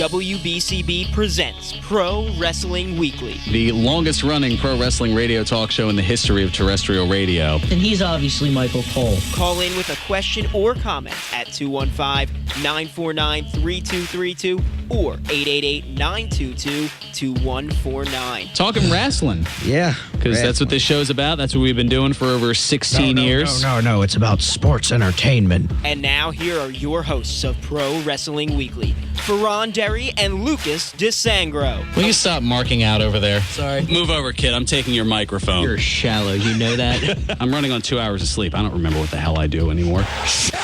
WBCB presents Pro Wrestling Weekly, the longest-running pro wrestling radio talk show in the history of terrestrial radio. And he's obviously Michael Cole. Call in with a question or comment at 215-949-3232 or 888-922-2149. Talking wrestling. Yeah. Because that's what this show's about. That's what we've been doing for over 16 years. No. It's about sports entertainment. And now here are your hosts of Pro Wrestling Weekly, Fearon and Lucas DeSangro. Will you stop marking out over there? Sorry. Move over, kid. I'm taking your microphone. You're shallow. You know that? I'm running on 2 hours of sleep. I don't remember what the hell I do anymore. Shut up!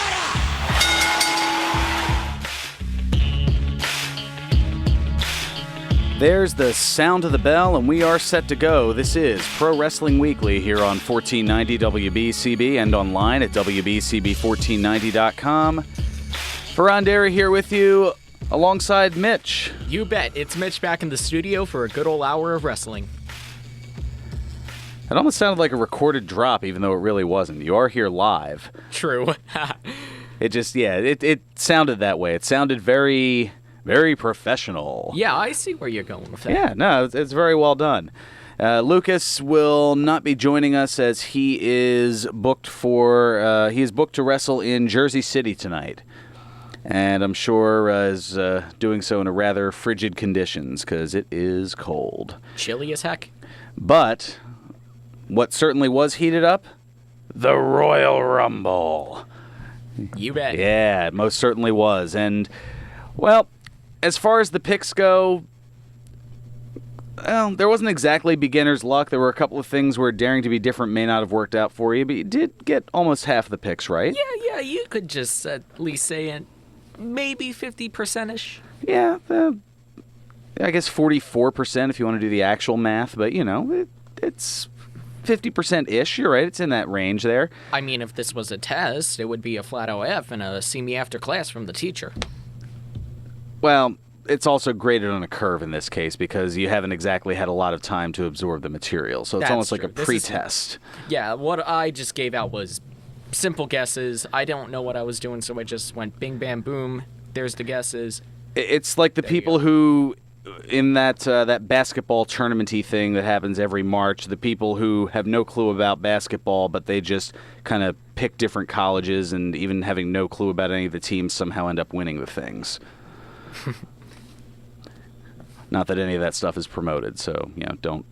There's the sound of the bell, and we are set to go. This is Pro Wrestling Weekly here on 1490 WBCB and online at WBCB1490.com. Fearon here with you alongside Mitch. You bet. It's Mitch back in the studio for a good old hour of wrestling. It almost sounded like a recorded drop, even though it really wasn't. You are here live. True. It sounded that way. It sounded very, very professional. Yeah, I see where you're going with that. Yeah, no, it's very well done. Lucas will not be joining us as he is booked to wrestle in Jersey City tonight. And I'm sure is doing so in a rather frigid conditions because it is cold. Chilly as heck. But what certainly was heated up? The Royal Rumble. You bet. Yeah, it most certainly was. And, well, as far as the picks go, well, there wasn't exactly beginner's luck. There were a couple of things where daring to be different may not have worked out for you, but you did get almost half the picks right. Yeah, you could just at least say it. Maybe 50%-ish. Yeah, I guess 44% if you want to do the actual math, but, it's 50%-ish. You're right, it's in that range there. I mean, if this was a test, it would be a flat OF and a see me after class from the teacher. Well, it's also graded on a curve in this case because you haven't exactly had a lot of time to absorb the material, so it's almost like a pretest. Yeah, what I just gave out was simple guesses. I don't know what I was doing, so I just went bing, bam, boom. There's the guesses. It's like the people who, in that basketball tournament-y thing that happens every March, the people who have no clue about basketball, but they just kind of pick different colleges and even having no clue about any of the teams somehow end up winning the things. Not that any of that stuff is promoted, so don't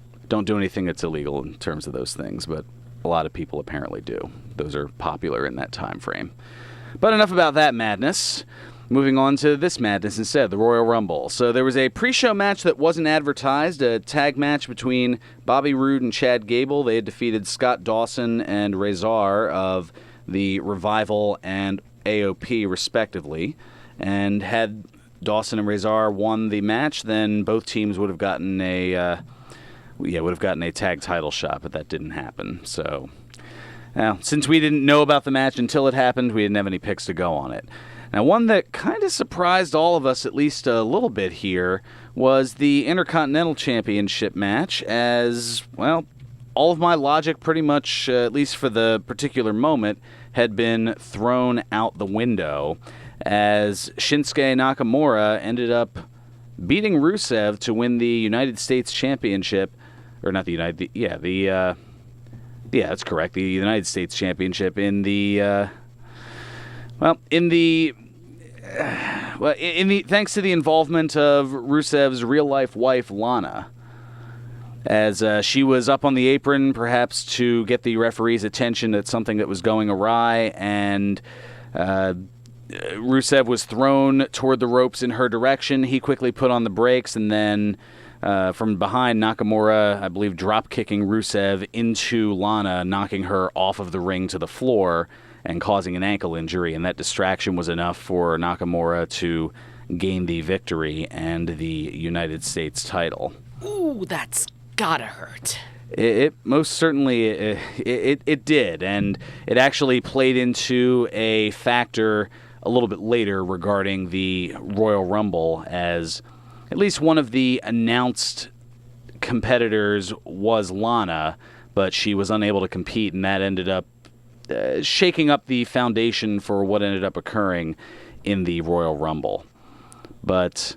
do anything that's illegal in terms of those things, but a lot of people apparently do. Those are popular in that time frame. But enough about that madness. Moving on to this madness instead, the Royal Rumble. So there was a pre-show match that wasn't advertised, a tag match between Bobby Roode and Chad Gable. They had defeated Scott Dawson and Razor of the Revival and AOP, respectively. And had Dawson and Razor won the match, then both teams would have gotten a tag title shot, but that didn't happen. So, since we didn't know about the match until it happened, we didn't have any picks to go on it. Now, one that kind of surprised all of us, at least a little bit here, was the Intercontinental Championship match, as, well, all of my logic pretty much, at least for the particular moment, had been thrown out the window, as Shinsuke Nakamura ended up beating Rusev to win the United States Championship, or not the United, that's correct, the United States Championship in the, thanks to the involvement of Rusev's real-life wife, Lana, as she was up on the apron, perhaps to get the referee's attention at something that was going awry, and Rusev was thrown toward the ropes in her direction. He quickly put on the brakes, and then from behind, Nakamura, I believe, drop-kicking Rusev into Lana, knocking her off of the ring to the floor and causing an ankle injury. And that distraction was enough for Nakamura to gain the victory and the United States title. Ooh, that's gotta hurt. It most certainly it did, and it actually played into a factor a little bit later regarding the Royal Rumble, as at least one of the announced competitors was Lana, but she was unable to compete, and that ended up shaking up the foundation for what ended up occurring in the Royal Rumble. But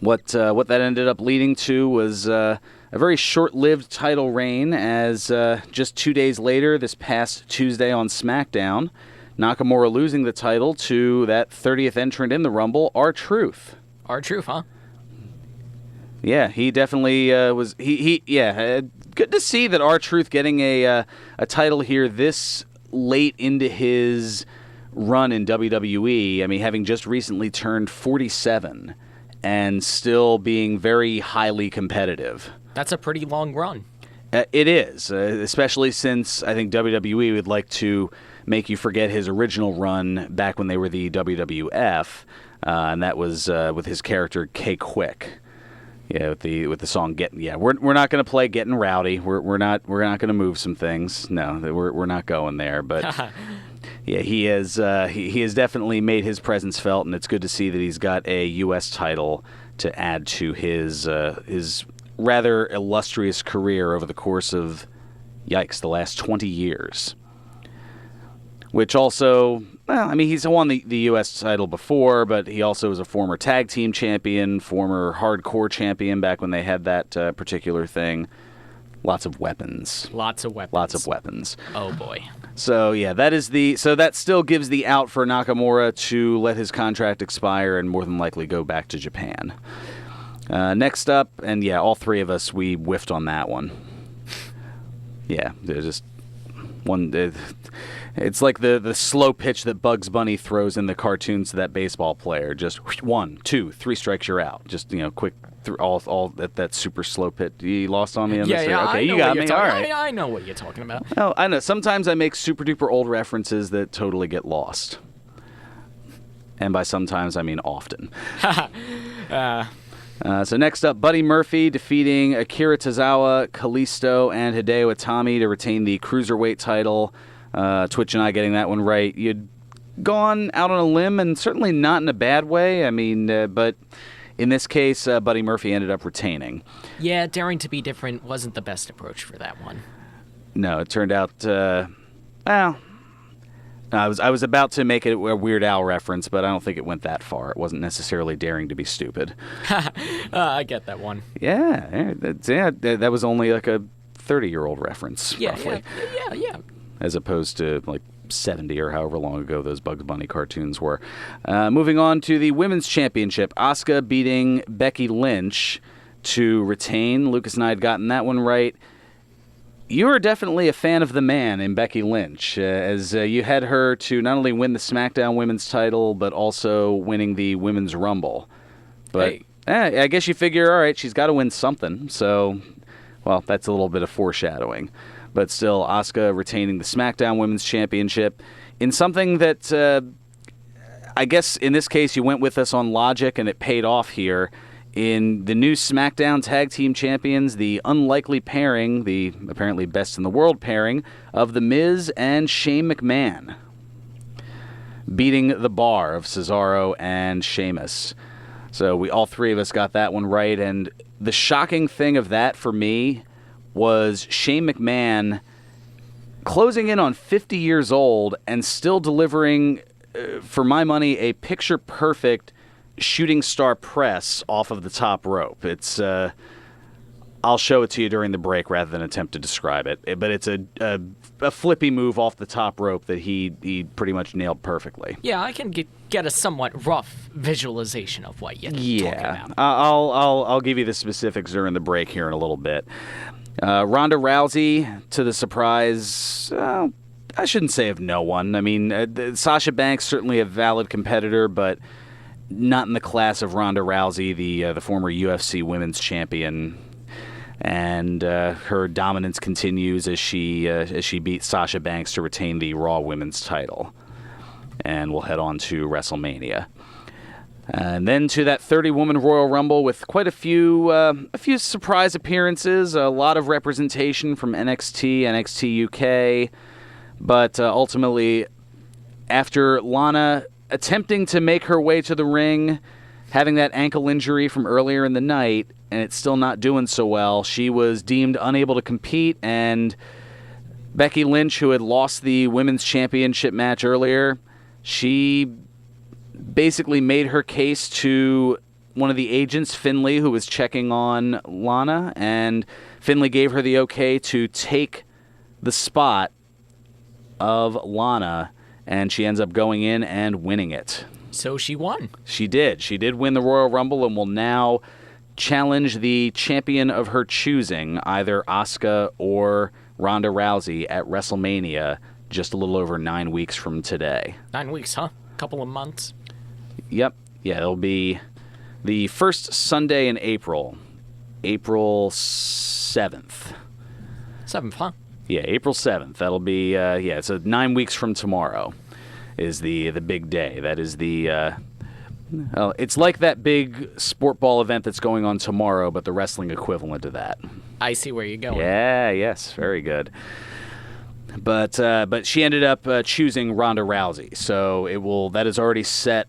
What that ended up leading to was a very short-lived title reign, as just 2 days later, this past Tuesday on SmackDown, Nakamura losing the title to that 30th entrant in the Rumble, R-Truth. R-Truth, huh? Yeah, he definitely was. Good to see that R-Truth getting a title here this late into his run in WWE. I mean, having just recently turned 47 and still being very highly competitive. That's a pretty long run. It is, especially since I think WWE would like to make you forget his original run back when they were the WWF, and that was with his character K-Quick. Yeah, with the song "Getting." Yeah, we're not going to play "Getting Rowdy." We're not going to move some things. No, we're not going there. But yeah, he has definitely made his presence felt, and it's good to see that he's got a U.S. title to add to his rather illustrious career over the course of, yikes, the last 20 years. Which also, well, I mean, he's won the U.S. title before, but he also was a former tag team champion, former hardcore champion back when they had that particular thing. Lots of weapons. Lots of weapons. Lots of weapons. Oh, boy. So, yeah, that still gives the out for Nakamura to let his contract expire and more than likely go back to Japan. Next up, and yeah, all three of us, we whiffed on that one. Yeah, there's just one. It's like the slow pitch that Bugs Bunny throws in the cartoons to that baseball player. Just 1, 2, 3 strikes, you're out. Just quick through all that super slow pitch. You lost on me on this? Yeah. Okay, you got me. All right. I know what you're talking about. Oh, I know. Sometimes I make super duper old references that totally get lost. And by sometimes I mean often. So next up, Buddy Murphy defeating Akira Tozawa, Kalisto, and Hideo Itami to retain the Cruiserweight title. Twitch and I getting that one right. You'd gone out on a limb, and certainly not in a bad way. I mean, but in this case, Buddy Murphy ended up retaining. Yeah, daring to be different wasn't the best approach for that one. No, it turned out, well, I was about to make it a Weird Al reference, but I don't think it went that far. It wasn't necessarily daring to be stupid. I get that one. Yeah, that was only like a 30-year-old reference, roughly. Yeah. As opposed to like 70 or however long ago those Bugs Bunny cartoons were. Moving on to the Women's Championship. Asuka beating Becky Lynch to retain. Lucas and I had gotten that one right. You are definitely a fan of the man in Becky Lynch, as you had her to not only win the SmackDown Women's title, but also winning the Women's Rumble. But I guess you figure, all right, she's got to win something. So, well, that's a little bit of foreshadowing. But still, Asuka retaining the SmackDown Women's Championship in something that I guess in this case you went with us on logic and it paid off here. In the new SmackDown Tag Team Champions, the unlikely pairing, the apparently best in the world pairing, of The Miz and Shane McMahon, beating the Bar of Cesaro and Sheamus. So all three of us got that one right, and the shocking thing of that for me was Shane McMahon closing in on 50 years old and still delivering, for my money, a picture-perfect shooting star press off of the top rope. It's I'll show it to you during the break rather than attempt to describe it. But it's a flippy move off the top rope that he pretty much nailed perfectly. Yeah, I can get a somewhat rough visualization of what you're talking about. I'll give you the specifics during the break here in a little bit. Ronda Rousey, to the surprise, I shouldn't say of no one. I mean, Sasha Banks certainly a valid competitor, but not in the class of Ronda Rousey, the former UFC Women's Champion. And her dominance continues as she beat Sasha Banks to retain the Raw Women's title. And we'll head on to WrestleMania. And then to that 30-woman Royal Rumble with quite a few surprise appearances, a lot of representation from NXT, NXT UK, but ultimately, after Lana attempting to make her way to the ring, having that ankle injury from earlier in the night, and it's still not doing so well, she was deemed unable to compete, and Becky Lynch, who had lost the Women's Championship match earlier, she basically made her case to one of the agents, Finley, who was checking on Lana, and Finley gave her the okay to take the spot of Lana, and she ends up going in and winning it. So she won. She did. She did win the Royal Rumble and will now challenge the champion of her choosing, either Asuka or Ronda Rousey, at WrestleMania just a little over 9 weeks from today. 9 weeks, huh? Couple of months. Yep. Yeah, it'll be the first Sunday in April. April 7th. 7th, huh? Yeah, April 7th. That'll be, it's 9 weeks from tomorrow is the big day. That is the, it's like that big sport ball event that's going on tomorrow, but the wrestling equivalent of that. I see where you're going. Yeah, yes, very good. But she ended up choosing Ronda Rousey, so that is already set.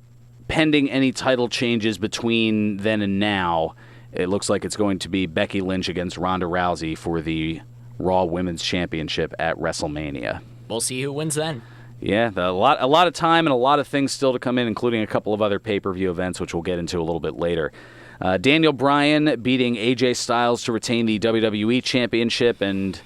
Pending any title changes between then and now, it looks like it's going to be Becky Lynch against Ronda Rousey for the Raw Women's Championship at WrestleMania. We'll see who wins then. Yeah, a lot of time and a lot of things still to come in, including a couple of other pay-per-view events, which we'll get into a little bit later. Daniel Bryan beating AJ Styles to retain the WWE Championship, and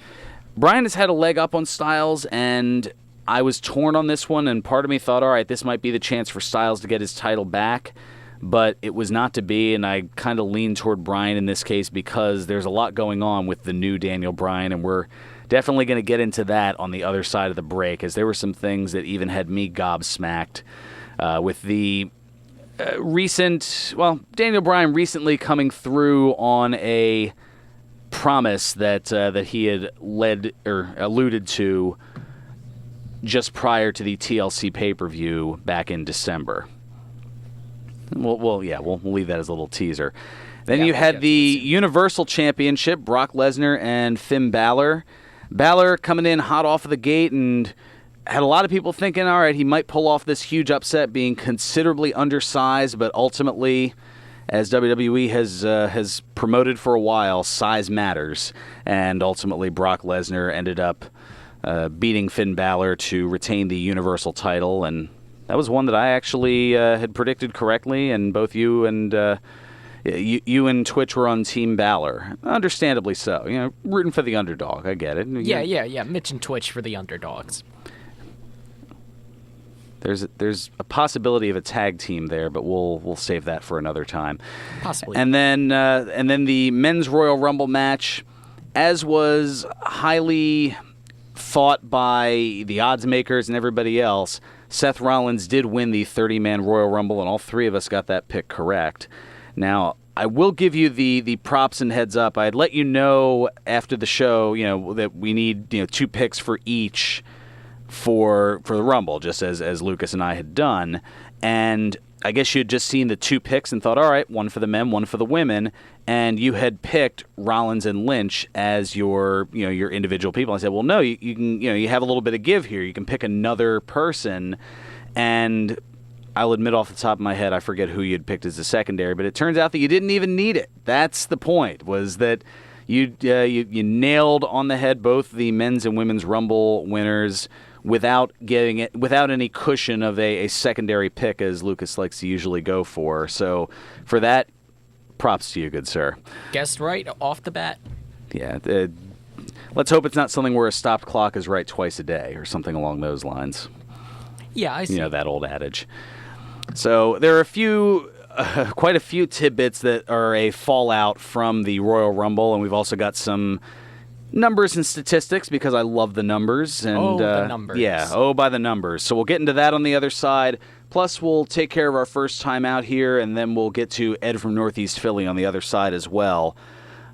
Bryan has had a leg up on Styles, and I was torn on this one, and part of me thought, all right, this might be the chance for Styles to get his title back, but it was not to be, and I kind of leaned toward Bryan in this case because there's a lot going on with the new Daniel Bryan, and we're definitely going to get into that on the other side of the break, as there were some things that even had me gobsmacked with the Daniel Bryan recently coming through on a promise that he had alluded to just prior to the TLC pay-per-view back in December. We'll leave that as a little teaser. Then you had the Universal Championship, Brock Lesnar and Finn Balor. Balor coming in hot off of the gate and had a lot of people thinking, all right, he might pull off this huge upset, being considerably undersized, but ultimately, as WWE has promoted for a while, size matters, and ultimately Brock Lesnar ended up beating Finn Balor to retain the Universal title, and that was one that I actually had predicted correctly, and both you and Twitch were on Team Balor, understandably so. Rooting for the underdog. I get it. Yeah. Mitch and Twitch for the underdogs. There's a possibility of a tag team there, but we'll save that for another time. Possibly. And then the men's Royal Rumble match, as was highly thought by the odds makers and everybody else, Seth Rollins did win the 30-man Royal Rumble, and all three of us got that pick correct. Now, I will give you the props and heads up. I'd let you know after the show, that we need 2 picks for each for the Rumble, just as Lucas and I had done. And I guess you had just seen the 2 picks and thought, all right, one for the men, one for the women, and you had picked Rollins and Lynch as your individual people. I said, well, no, you can you have a little bit of give here. You can pick another person, and I'll admit off the top of my head, I forget who you had picked as the secondary, but it turns out that you didn't even need it. That's the point, was that you nailed on the head both the men's and women's Rumble winners without any cushion of a secondary pick, as Lucas likes to usually go for. So for that, props to you, good sir. Guessed right off the bat. Yeah. Let's hope it's not something where a stopped clock is right twice a day or something along those lines. Yeah, I see. That old adage. So there are quite a few tidbits that are a fallout from the Royal Rumble, and we've also got some numbers and statistics because I love the numbers. And, the numbers. Yeah, by the numbers. So we'll get into that on the other side. Plus, we'll take care of our first time out here, and then we'll get to Ed from Northeast Philly on the other side as well.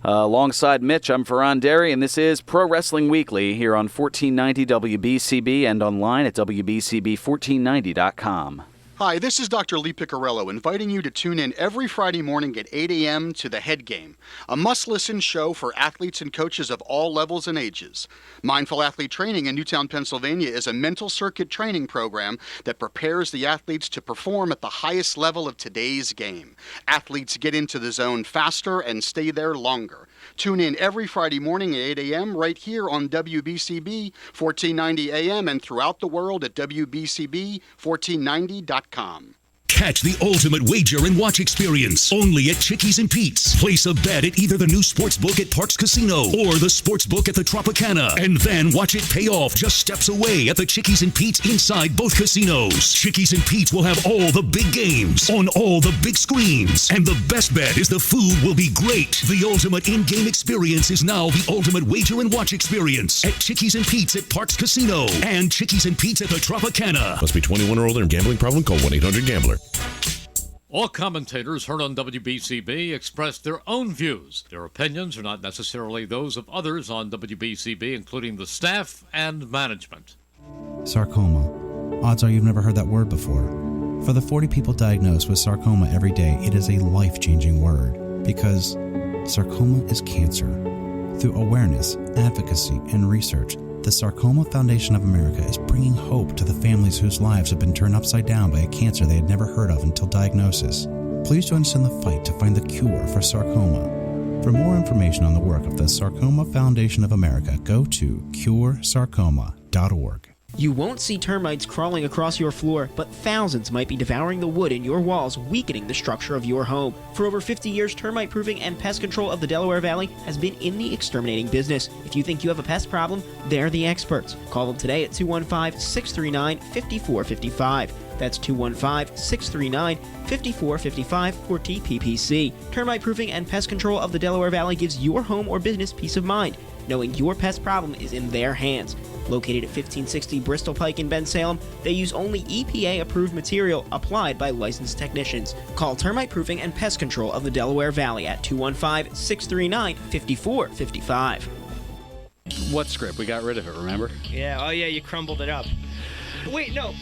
Alongside Mitch, I'm Fearon Derry, and this is Pro Wrestling Weekly here on 1490 WBCB and online at WBCB1490.com. Hi, this is Dr. Lee Piccarello inviting you to tune in every Friday morning at 8 a.m. to The Head Game, a must-listen show for athletes and coaches of all levels and ages. Mindful Athlete Training in Newtown, Pennsylvania is a mental circuit training program that prepares the athletes to perform at the highest level of today's game. Athletes get into the zone faster and stay there longer. Tune in every Friday morning at 8 a.m. right here on WBCB 1490 AM and throughout the world at WBCB1490.com. Catch the ultimate wager and watch experience only at Chickies and Pete's. Place a bet at either the new sportsbook at Parks Casino or the sportsbook at the Tropicana, and then watch it pay off just steps away at the Chickies and Pete's inside both casinos. Chickies and Pete's will have all the big games on all the big screens, and the best bet is the food will be great. The ultimate in-game experience is now the ultimate wager and watch experience at Chickies and Pete's at Parks Casino and Chickies and Pete's at the Tropicana. Must be 21 or older and gambling problem. Call 1-800-GAMBLER. All commentators heard on WBCB express their own views. Their opinions are not necessarily those of others on WBCB, including the staff and management. Sarcoma. Odds are you've never heard that word before. For the 40 people diagnosed with sarcoma every day, it is a life-changing word because sarcoma is cancer. Through awareness, advocacy, and research, the Sarcoma Foundation of America is bringing hope to the families whose lives have been turned upside down by a cancer they had never heard of until diagnosis. Please join us in the fight to find the cure for sarcoma. For more information on the work of the Sarcoma Foundation of America, go to curesarcoma.org. You won't see termites crawling across your floor, but thousands might be devouring the wood in your walls, weakening the structure of your home. For over 50 years, Termite Proofing and Pest Control of the Delaware Valley has been in the exterminating business. If you think you have a pest problem, they're the experts. Call them today at 215-639-5455. That's 215-639-5455 for TPPC. Termite Proofing and Pest Control of the Delaware Valley gives your home or business peace of mind, knowing your pest problem is in their hands. Located at 1560 Bristol Pike in Bensalem, they use only EPA-approved material applied by licensed technicians. Call Termite Proofing and Pest Control of the Delaware Valley at 215-639-5455. What script? We got rid of it, remember? Yeah, oh yeah, you crumbled it up. Wait, no,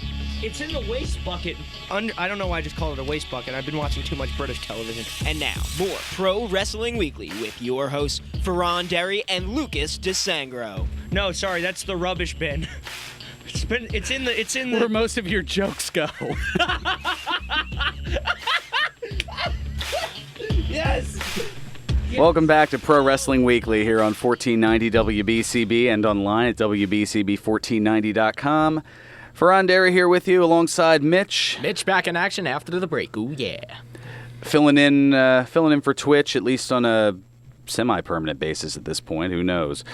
it's in the waste bucket. I don't know why I just called it a waste bucket. I've been watching too much British television. And now, more Pro Wrestling Weekly with your hosts, Fearon Derry and Lucas DeSangro. No, sorry, that's the rubbish bin. It's in the Where most of your jokes go. Yes! Welcome back to Pro Wrestling Weekly here on 1490 WBCB and online at WBCB1490.com. Fearon Derry here with you alongside Mitch. Mitch back in action after the break. Ooh, yeah. Filling in for Twitch, at least on a semi-permanent basis at this point. Who knows?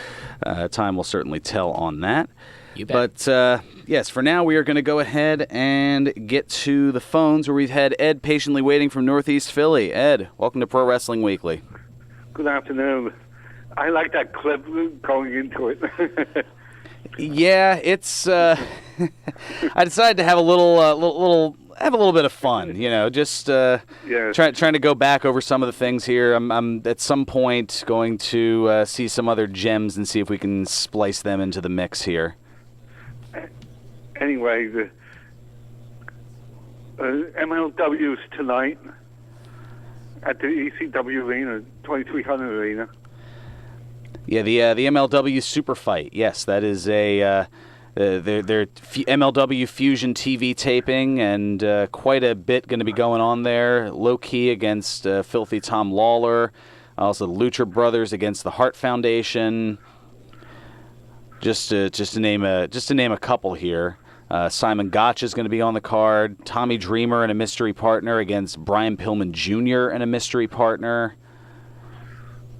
Time will certainly tell on that. You bet. But, yes, for now we are going to go ahead and get to the phones where we've had Ed patiently waiting from Northeast Philly. Ed, welcome to Pro Wrestling Weekly. Good afternoon. I like that clip going into it. Yeah, it's. I decided to have a little bit of fun, just trying to go back over some of the things here. I'm at some point going to see some other gems and see if we can splice them into the mix here. Anyway, the MLW's tonight at the ECW Arena, 2300 Arena. Yeah, the MLW Super Fight. Yes, that is their MLW Fusion TV taping, and quite a bit going to be going on there. Low Key against Filthy Tom Lawler, also the Lucha Brothers against the Hart Foundation. Just to name a couple here. Simon Gotch is going to be on the card. Tommy Dreamer and a mystery partner against Brian Pillman Jr. and a mystery partner.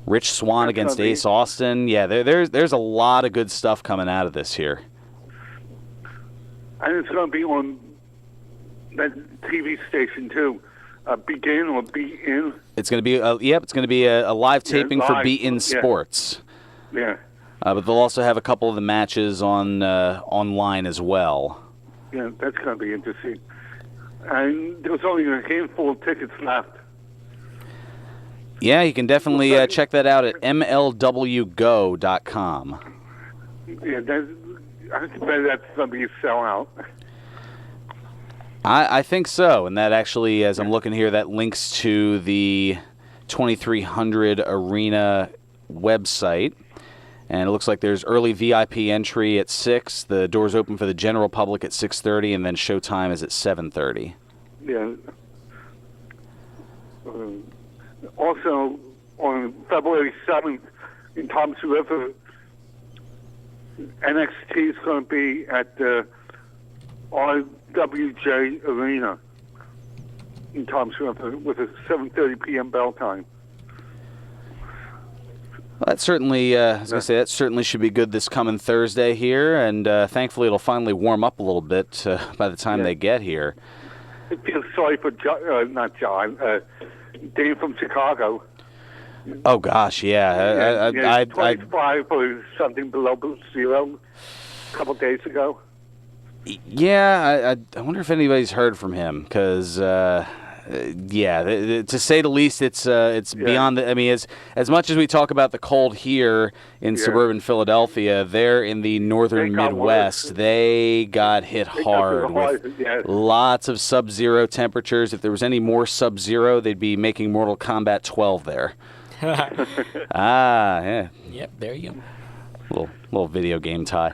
Rich Swann against Ace Austin. Yeah, there's a lot of good stuff coming out of this here. And it's going to be on that TV station too. Begin or Be In. It's going to be it's going to be a live taping for Be In Sports. Yeah. But they'll also have a couple of the matches on online as well. Yeah, that's going to be interesting. And there's only a handful of tickets left. Yeah, you can definitely check that out at mlwgo.com. Yeah, I bet that's going to be a sellout. I think so, and that actually, as I'm looking here, that links to the 2300 Arena website. And it looks like there's early VIP entry at 6. The doors open for the general public at 6:30, and then showtime is at 7:30. Yeah. Also, on February 7th in Thomas River, NXT is going to be at the RWJ Arena. in Times Square with a 7:30 p.m. bell time. Well, that certainly, I was going to say, that certainly should be good this coming Thursday here, and thankfully it'll finally warm up a little bit by the time they get here. I feel sorry for Dave from Chicago. Oh, gosh, yeah. 25 or something below zero a couple days ago. Yeah, I wonder if anybody's heard from him, because, to say the least, it's beyond the, I mean, as much as we talk about the cold here in suburban Philadelphia, there in the northern Midwest, they got hit hard with lots of sub-zero temperatures. If there was any more sub-zero, they'd be making Mortal Kombat 12 there. Yeah. Yep, there you go. Little video game tie.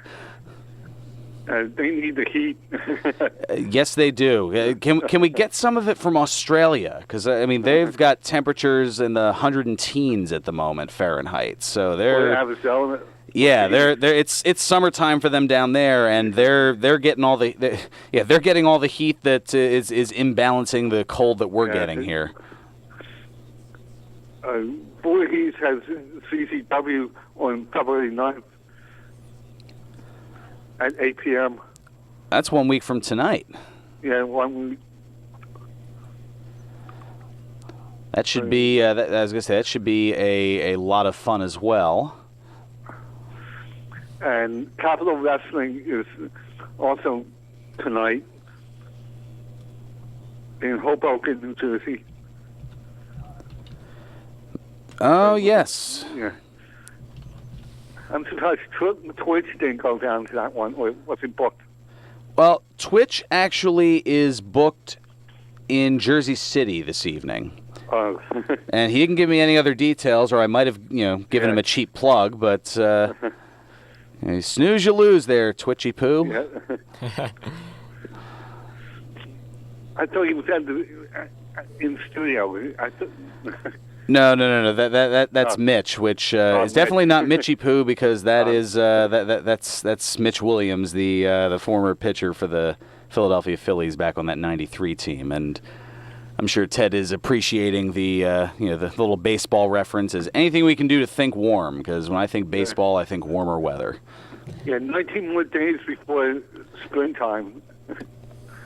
They need the heat. Yes, they do. Can we get some of it from Australia? Because I mean, they've got temperatures in the 110s at the moment Fahrenheit. So they're it's summertime for them down there, and they're getting all the they're getting all the heat that is imbalancing the cold that we're getting here. Voorhees has CCW on February 9th. At 8 p.m. That's 1 week from tonight. Yeah, 1 week. That should be, I was going to say, that should be a lot of fun as well. And Capital Wrestling is also tonight in Hoboken, New Jersey. Oh, yes. Yeah. I'm surprised Twitch didn't go down to that one, or was it booked? Well, Twitch actually is booked in Jersey City this evening. Oh. And he didn't give me any other details, or I might have, given him a cheap plug, but snooze you lose there, Twitchy Poo. Yeah. I thought he was in studio. No. That's Mitch, which is definitely not Mitchy Poo, because that is that's Mitch Williams, the former pitcher for the Philadelphia Phillies back on that '93 team, and I'm sure Ted is appreciating the the little baseball references. Anything we can do to think warm, because when I think baseball, I think warmer weather. Yeah, 19 more days before springtime.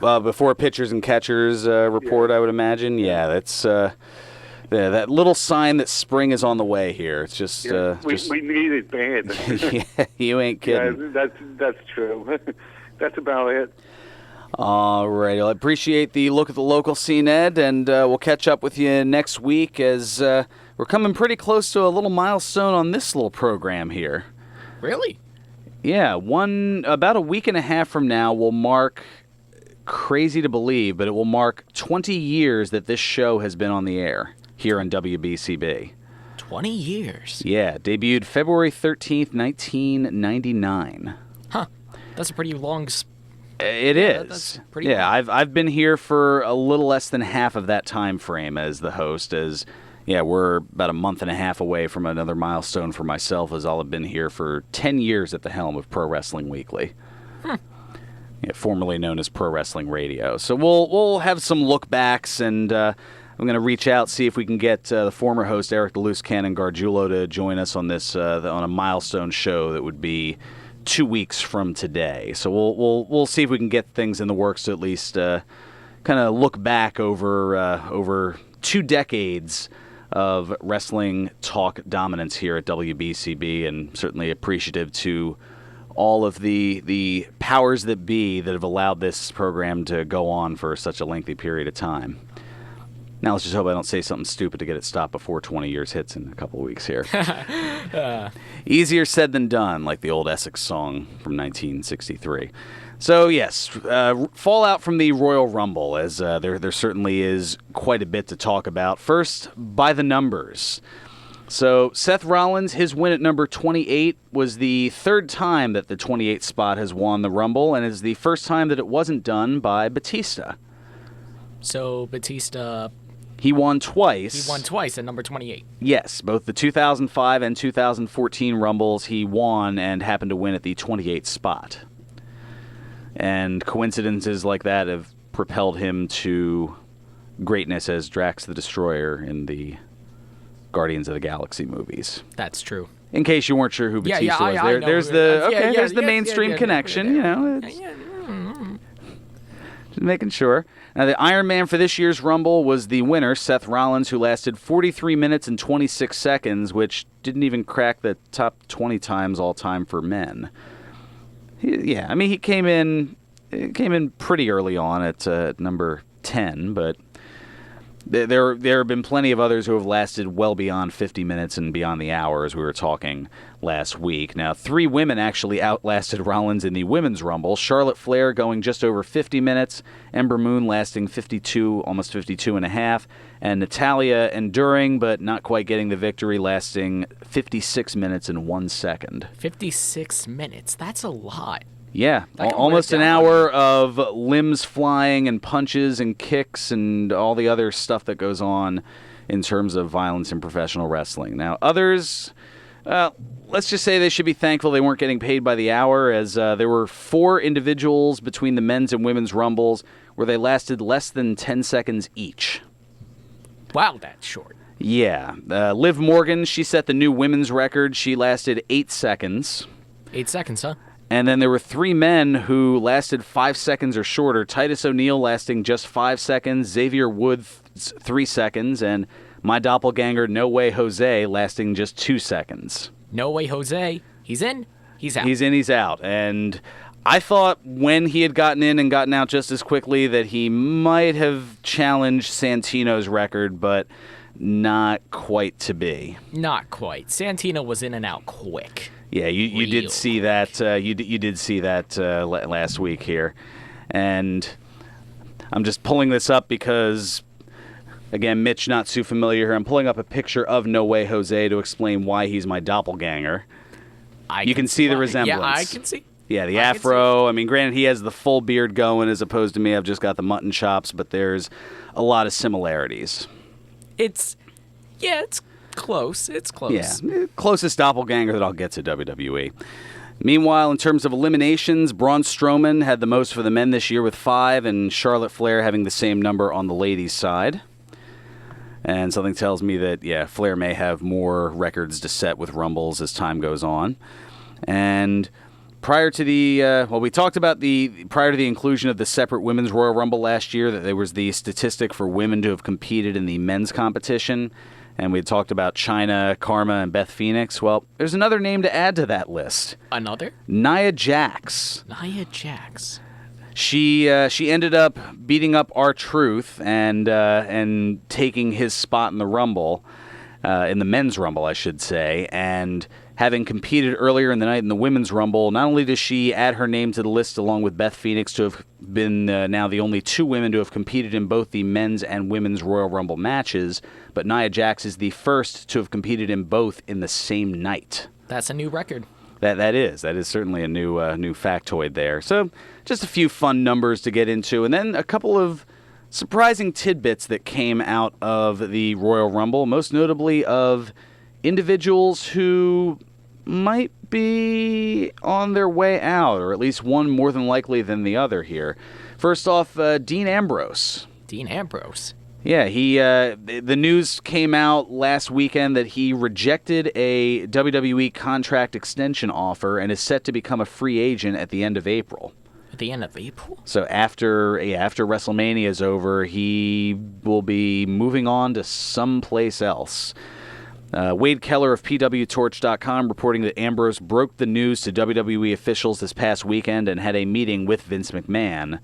Before pitchers and catchers report, I would imagine. Yeah, that's. That little sign that spring is on the way here. It's just, we need it bad. Yeah, you ain't kidding. Yeah, that's true. That's about it. All right. Well, I appreciate the look at the local scene, Ed, and we'll catch up with you next week, as we're coming pretty close to a little milestone on this little program here. Really? Yeah, about a week and a half from now will mark, crazy to believe, but it will mark 20 years that this show has been on the air here on WBCB. 20 years? Yeah, debuted February 13th, 1999. Huh. That's a pretty long... It is. That's pretty long. I've been here for a little less than half of that time frame as the host, we're about a month and a half away from another milestone for myself, as I'll have been here for 10 years at the helm of Pro Wrestling Weekly. Formerly known as Pro Wrestling Radio. So we'll have some look backs, and I'm going to reach out, see if we can get the former host Eric the Loose Cannon Gargiulo to join us on this on a milestone show that would be 2 weeks from today. So we'll see if we can get things in the works to at least kind of look back over 2 decades of wrestling talk dominance here at WBCB, and certainly appreciative to all of the powers that be that have allowed this program to go on for such a lengthy period of time. Now let's just hope I don't say something stupid to get it stopped before 20 years hits in a couple of weeks here. Easier said than done, like the old Essex song from 1963. So yes, fallout from the Royal Rumble, as there certainly is quite a bit to talk about. First, by the numbers. So Seth Rollins, his win at number 28 was the 3rd time that the 28 spot has won the Rumble, and is the first time that it wasn't done by Batista. So Batista... He won twice. He won twice at number 28. Yes, both the 2005 and 2014 Rumbles he won, and happened to win at the 28th spot. And coincidences like that have propelled him to greatness as Drax the Destroyer in the Guardians of the Galaxy movies. That's true. In case you weren't sure who Batista was, I know. there's the mainstream connection. You know, just making sure. Now, the Iron Man for this year's Rumble was the winner, Seth Rollins, who lasted 43 minutes and 26 seconds, which didn't even crack the top 20 times all time for men. He came in pretty early on at number 10, but there have been plenty of others who have lasted well beyond 50 minutes and beyond the hour, as we were talking last week. Now, 3 women actually outlasted Rollins in the Women's Rumble. Charlotte Flair going just over 50 minutes, Ember Moon lasting 52, almost 52 and a half, and Natalya enduring but not quite getting the victory, lasting 56 minutes and 1 second. 56 minutes? That's a lot. Yeah, almost an hour of limbs flying and punches and kicks and all the other stuff that goes on in terms of violence in professional wrestling. Now, others, let's just say they should be thankful they weren't getting paid by the hour, as there were 4 individuals between the men's and women's rumbles where they lasted less than 10 seconds each. Wow, that's short. Yeah. Liv Morgan, she set the new women's record. She lasted 8 seconds. 8 seconds, huh? And then there were 3 men who lasted 5 seconds or shorter. Titus O'Neil lasting just 5 seconds, Xavier Wood 3 seconds, and my doppelganger No Way Jose lasting just 2 seconds. No Way Jose, he's in, he's out. He's in, he's out. And I thought when he had gotten in and gotten out just as quickly that he might have challenged Santino's record, but not quite to be. Not quite. Santino was in and out quick. Yeah, you did see that. You did see that last week here, and I'm just pulling this up because, again, Mitch not too familiar here. I'm pulling up a picture of No Way Jose to explain why he's my doppelganger. You can see the resemblance. Yeah, I can see. Yeah, the afro. I mean, granted, he has the full beard going as opposed to me. I've just got the mutton chops, but there's a lot of similarities. It's close. It's close. Yeah, closest doppelganger that I'll get to WWE. Meanwhile, in terms of eliminations, Braun Strowman had the most for the men this year with 5, and Charlotte Flair having the same number on the ladies' side. And something tells me that, Flair may have more records to set with Rumbles as time goes on. And prior to we talked about prior to the inclusion of the separate Women's Royal Rumble last year, that there was the statistic for women to have competed in the men's competition. And we had talked about Chyna, Karma, and Beth Phoenix. Well, there's another name to add to that list. Another? Nia Jax. Nia Jax. She ended up beating up R-Truth and taking his spot in the Rumble, in the men's Rumble, I should say, and having competed earlier in the night in the Women's Rumble, not only does she add her name to the list along with Beth Phoenix to have been now the only 2 women to have competed in both the men's and women's Royal Rumble matches, but Nia Jax is the first to have competed in both in the same night. That's a new record. That is certainly a new factoid there. So just a few fun numbers to get into, and then a couple of surprising tidbits that came out of the Royal Rumble, most notably of individuals who might be on their way out, or at least one more than likely than the other here. First off, Dean Ambrose. Dean Ambrose? Yeah, the news came out last weekend that he rejected a WWE contract extension offer and is set to become a free agent at the end of April. At the end of April? So after WrestleMania is over, he will be moving on to someplace else. Wade Keller of PWTorch.com reporting that Ambrose broke the news to WWE officials this past weekend and had a meeting with Vince McMahon,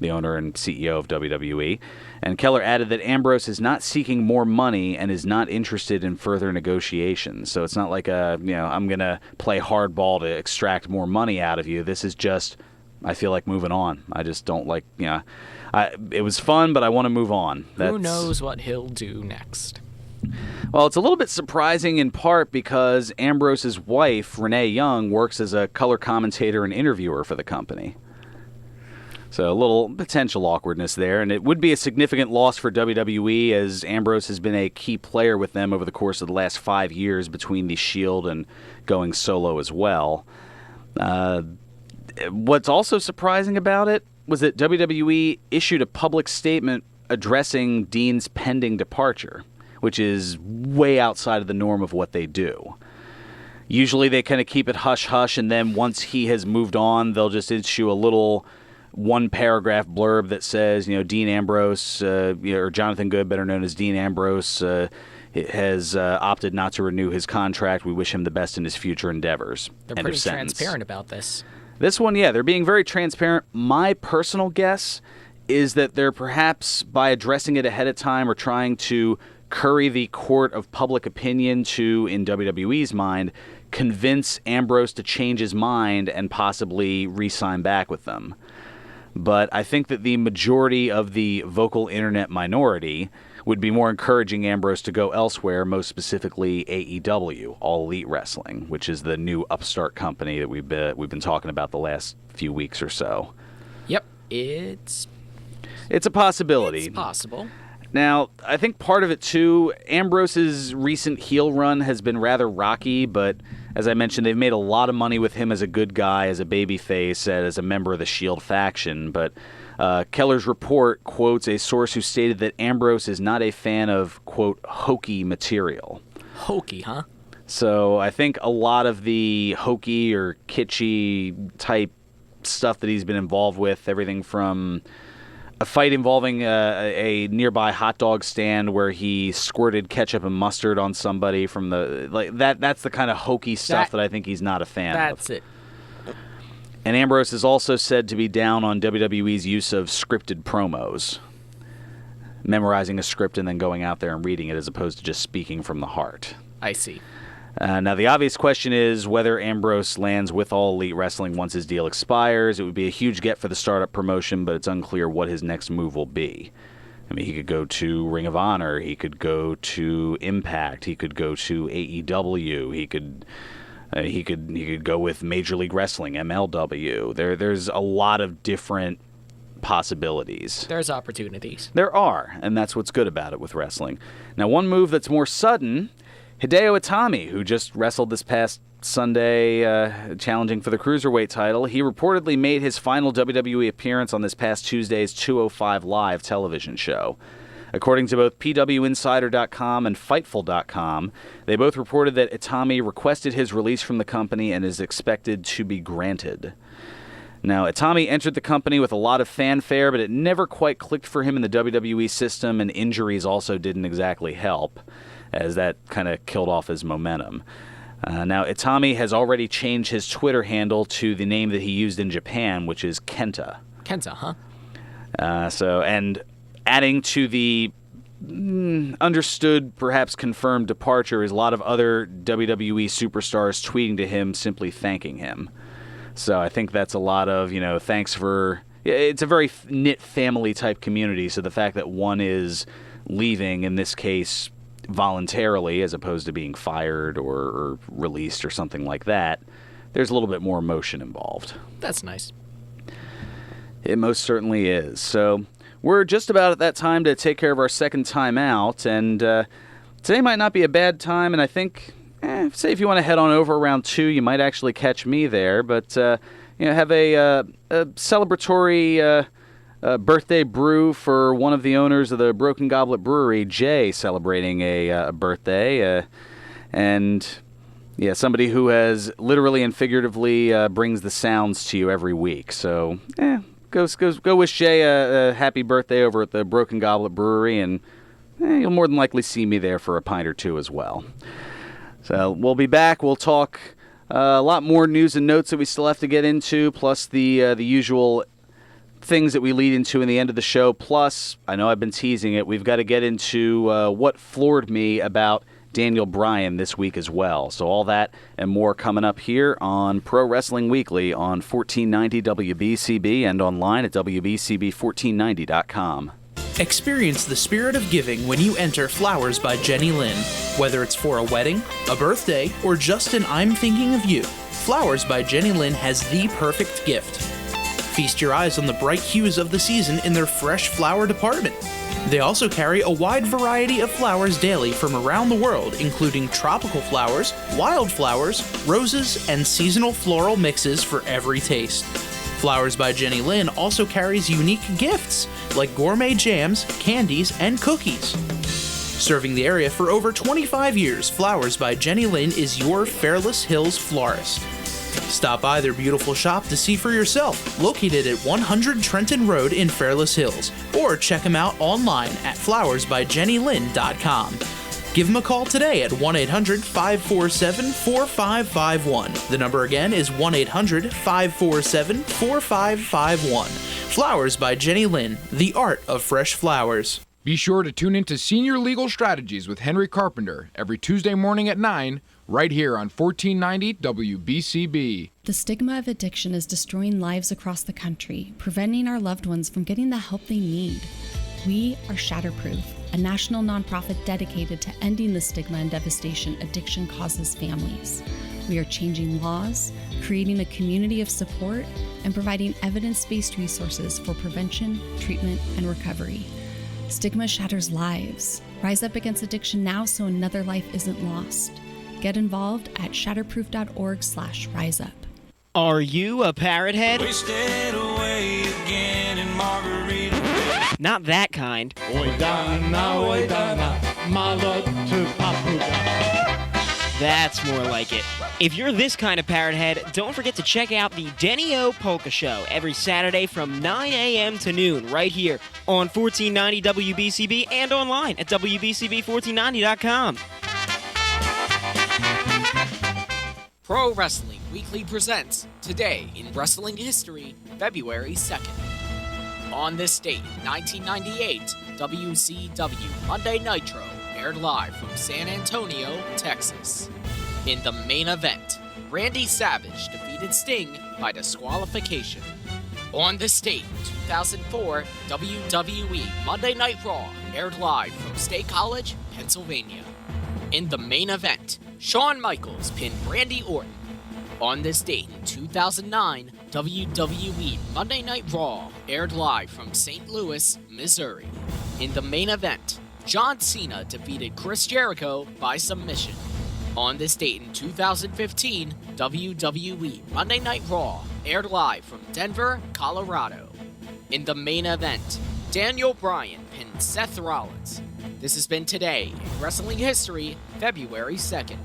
the owner and CEO of WWE. And Keller added that Ambrose is not seeking more money and is not interested in further negotiations. So it's not like I'm going to play hardball to extract more money out of you. This is just, I feel like moving on. I just don't like, it was fun, but I want to move on. Who knows what he'll do next? Well, it's a little bit surprising in part because Ambrose's wife, Renee Young, works as a color commentator and interviewer for the company. So a little potential awkwardness there, and it would be a significant loss for WWE as Ambrose has been a key player with them over the course of the last 5 years between the Shield and going solo as well. What's also surprising about it was that WWE issued a public statement addressing Dean's pending departure, which is way outside of the norm of what they do. Usually they kind of keep it hush-hush, and then once he has moved on, they'll just issue a little one-paragraph blurb that says, Dean Ambrose, or Jonathan Good, better known as Dean Ambrose, has opted not to renew his contract. We wish him the best in his future endeavors. They're pretty transparent about this. This one, yeah, they're being very transparent. My personal guess is that they're perhaps, by addressing it ahead of time or trying to curry the court of public opinion to, in WWE's mind, convince Ambrose to change his mind and possibly re-sign back with them. But I think that the majority of the vocal internet minority would be more encouraging Ambrose to go elsewhere, most specifically AEW, All Elite Wrestling, which is the new upstart company that we've been talking about the last few weeks or so. Yep, it's a possibility. It's possible. Now, I think part of it, too, Ambrose's recent heel run has been rather rocky, but as I mentioned, they've made a lot of money with him as a good guy, as a babyface, as a member of the Shield faction, but Keller's report quotes a source who stated that Ambrose is not a fan of, quote, hokey material. Hokey, huh? So I think a lot of the hokey or kitschy type stuff that he's been involved with, everything from a fight involving a nearby hot dog stand where he squirted ketchup and mustard on somebody from that's the kind of hokey stuff that I think he's not a fan of. That's it. And Ambrose is also said to be down on WWE's use of scripted promos, memorizing a script and then going out there and reading it as opposed to just speaking from the heart. I see. Now, the obvious question is whether Ambrose lands with All Elite Wrestling once his deal expires. It would be a huge get for the startup promotion, but it's unclear what his next move will be. I mean, he could go to Ring of Honor. He could go to Impact. He could go to AEW. He could go with Major League Wrestling, MLW. There's a lot of different possibilities. There's opportunities. There are, and that's what's good about it with wrestling. Now, one move that's more sudden, Hideo Itami, who just wrestled this past Sunday, challenging for the Cruiserweight title, he reportedly made his final WWE appearance on this past Tuesday's 205 Live television show. According to both PWInsider.com and Fightful.com, they both reported that Itami requested his release from the company and is expected to be granted. Now, Itami entered the company with a lot of fanfare, but it never quite clicked for him in the WWE system, and injuries also didn't exactly help, as that kind of killed off his momentum. Now, Itami has already changed his Twitter handle to the name that he used in Japan, which is Kenta. Kenta, huh? And adding to the understood, perhaps confirmed departure is a lot of other WWE superstars tweeting to him, simply thanking him. So I think that's a lot of, thanks for... It's a very knit family-type community, so the fact that one is leaving, in this case, voluntarily, as opposed to being fired or released or something like that, there's a little bit more emotion involved. That's nice. It most certainly is. So we're just about at that time to take care of our second time out, and today might not be a bad time, and I think, say if you want to head on over around 2, you might actually catch me there, but have a celebratory birthday brew for one of the owners of the Broken Goblet Brewery, Jay, celebrating a birthday, and somebody who has literally and figuratively brings the sounds to you every week. So go wish Jay a happy birthday over at the Broken Goblet Brewery, and you'll more than likely see me there for a pint or two as well. So we'll be back. We'll talk a lot more news and notes that we still have to get into, plus the usual things that we lead into in the end of the show. Plus, I know I've been teasing it, we've got to get into what floored me about Daniel Bryan this week as well. So all that and more coming up here on Pro Wrestling Weekly on 1490 WBCB and online at WBCB1490.com. Experience the spirit of giving when you enter Flowers by Jenny Lynn. Whether it's for a wedding, a birthday, or just an I'm thinking of you, Flowers by Jenny Lynn has the perfect gift. Feast your eyes on the bright hues of the season in their fresh flower department. They also carry a wide variety of flowers daily from around the world, including tropical flowers, wildflowers, roses, and seasonal floral mixes for every taste. Flowers by Jenny Lynn also carries unique gifts like gourmet jams, candies, and cookies. Serving the area for over 25 years, Flowers by Jenny Lynn is your Fairless Hills florist. Stop by their beautiful shop to see for yourself, located at 100 Trenton Road in Fairless Hills, or check them out online at flowersbygennylynn.com. Give them a call today at 1-800-547-4551. The number again is 1-800-547-4551. Flowers by Jenny Lynn, the art of fresh flowers. Be sure to tune into Senior Legal Strategies with Henry Carpenter every Tuesday morning at 9, right here on 1490 WBCB. The stigma of addiction is destroying lives across the country, preventing our loved ones from getting the help they need. We are Shatterproof, a national nonprofit dedicated to ending the stigma and devastation addiction causes families. We are changing laws, creating a community of support, and providing evidence-based resources for prevention, treatment, and recovery. Stigma shatters lives. Rise up against addiction now so another life isn't lost. Get involved at shatterproof.org/riseup. Are you a parrot head? Wasted away again in Margarita. Not that kind. That's more like it. If you're this kind of parrot head, don't forget to check out the Denny O Polka Show every Saturday from 9 a.m. to noon right here on 1490 WBCB and online at WBCB1490.com. Pro Wrestling Weekly presents Today in Wrestling History, February 2nd. On this date, 1998, WCW Monday Nitro aired live from San Antonio, Texas. In the main event, Randy Savage defeated Sting by disqualification. On this date, 2004, WWE Monday Night Raw aired live from State College, Pennsylvania. In the main event, Shawn Michaels pinned Randy Orton. On this date in 2009, WWE Monday Night Raw aired live from St. Louis, Missouri. In the main event, John Cena defeated Chris Jericho by submission. On this date in 2015, WWE Monday Night Raw aired live from Denver, Colorado. In the main event, Daniel Bryan pinned Seth Rollins. This has been Today in Wrestling History, February 2nd.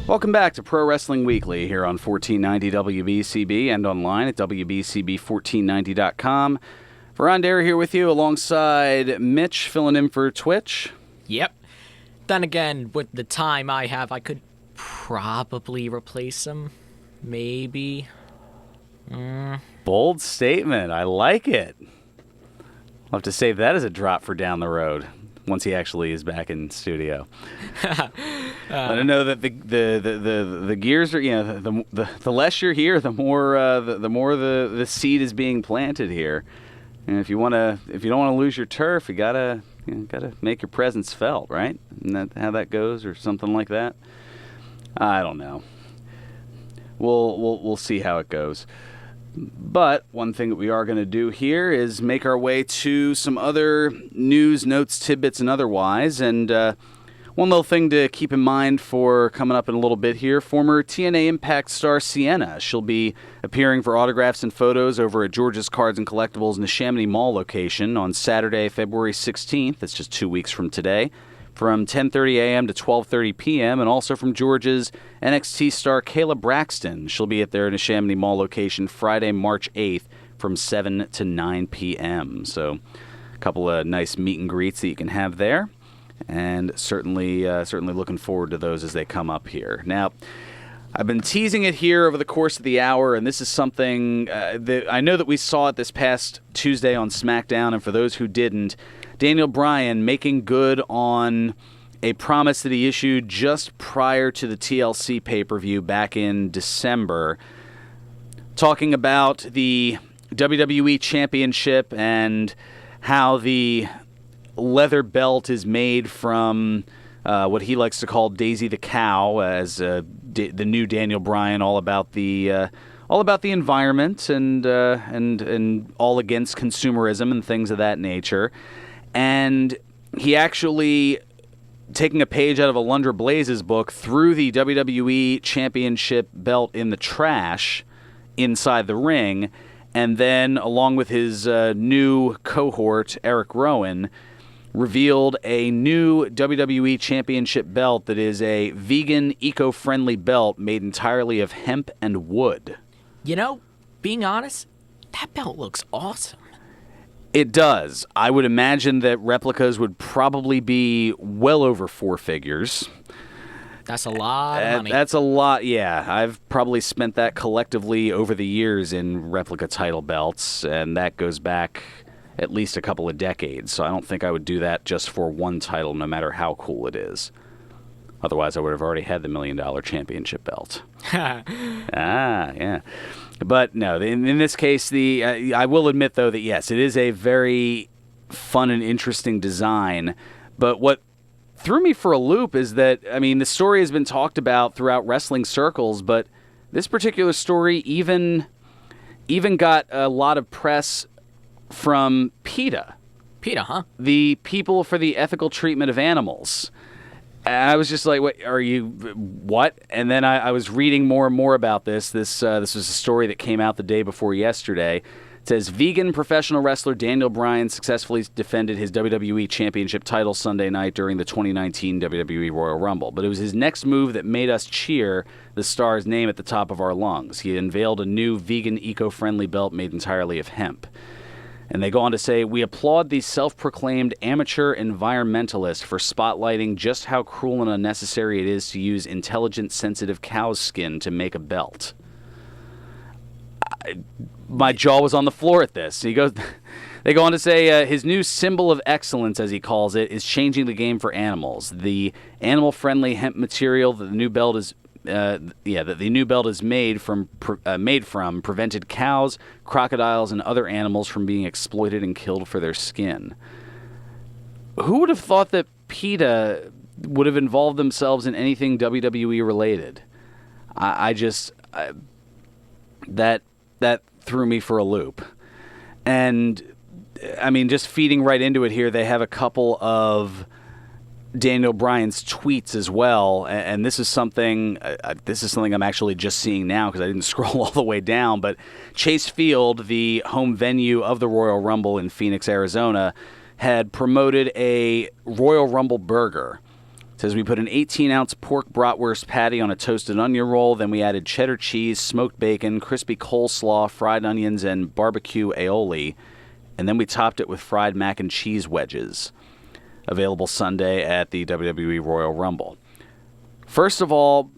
Welcome back to Pro Wrestling Weekly here on 1490 WBCB and online at WBCB1490.com. Fearon Dare here with you alongside Mitch filling in for Twitch. Yep. Then again, with the time I have, I could probably replace him. Maybe. Bold statement. I like it. I'll have to save that as a drop for down the road once he actually is back in studio. I don't know that the gears are, the less you're here, the more the seed is being planted here. And if you don't want to lose your turf, you gotta make your presence felt, right? Isn't that how that goes, or something like that? I don't know. We'll see how it goes. But one thing that we are going to do here is make our way to some other news, notes, tidbits, and otherwise. And one little thing to keep in mind for coming up in a little bit here, former TNA Impact star Sienna. She'll be appearing for autographs and photos over at George's Cards and Collectibles Neshaminy Mall location on Saturday, February 16th. That's just 2 weeks from today, from 10:30 a.m. to 12:30 p.m., and also from George's NXT star Kayla Braxton. She'll be at their Neshaminy Mall location Friday, March 8th from 7 to 9 p.m. So a couple of nice meet and greets that you can have there, and certainly looking forward to those as they come up here. Now, I've been teasing it here over the course of the hour, and this is something that I know that we saw it this past Tuesday on SmackDown, and for those who didn't, Daniel Bryan making good on a promise that he issued just prior to the TLC pay-per-view back in December, talking about the WWE Championship and how the leather belt is made from what he likes to call Daisy the Cow, as the new Daniel Bryan, all about the environment and all against consumerism and things of that nature. And he actually taking a page out of Alundra Blaze's book, threw the WWE Championship belt in the trash inside the ring, and then, along with his new cohort, Eric Rowan, revealed a new WWE Championship belt that is a vegan, eco-friendly belt made entirely of hemp and wood. You know, being honest, that belt looks awesome. It does. I would imagine that replicas would probably be well over 4 figures. That's a lot of money. That's a lot, yeah. I've probably spent that collectively over the years in replica title belts, and that goes back at least a couple of decades. So I don't think I would do that just for one title, no matter how cool it is. Otherwise, I would have already had the $1 Million Championship belt. Yeah. But no, in this case, I will admit, though, that yes, it is a very fun and interesting design. But what threw me for a loop is that, I mean, the story has been talked about throughout wrestling circles, but this particular story even got a lot of press from PETA. PETA, huh? The People for the Ethical Treatment of Animals. And I was just like, what? And then I was reading more and more about this. This was a story that came out the day before yesterday. It says, vegan professional wrestler Daniel Bryan successfully defended his WWE Championship title Sunday night during the 2019 WWE Royal Rumble. But it was his next move that made us cheer the star's name at the top of our lungs. He unveiled a new vegan, eco-friendly belt made entirely of hemp. And they go on to say, we applaud the self-proclaimed amateur environmentalist for spotlighting just how cruel and unnecessary it is to use intelligent, sensitive cow's skin to make a belt. My jaw was on the floor at this. They go on to say, his new symbol of excellence, as he calls it, is changing the game for animals. The animal-friendly hemp material that the new belt is made from prevented cows, crocodiles, and other animals from being exploited and killed for their skin. Who would have thought that PETA would have involved themselves in anything WWE related? That threw me for a loop. And I mean, just feeding right into it here, they have a couple of Daniel Bryan's tweets as well, and this is something I'm actually just seeing now because I didn't scroll all the way down. But Chase Field, the home venue of the Royal Rumble in Phoenix, Arizona, had promoted a Royal Rumble burger. It says, we put an 18-ounce pork bratwurst patty on a toasted onion roll, then we added cheddar cheese, smoked bacon, crispy coleslaw, fried onions, and barbecue aioli, and then we topped it with fried mac and cheese wedges. Available Sunday at the WWE Royal Rumble. First of all,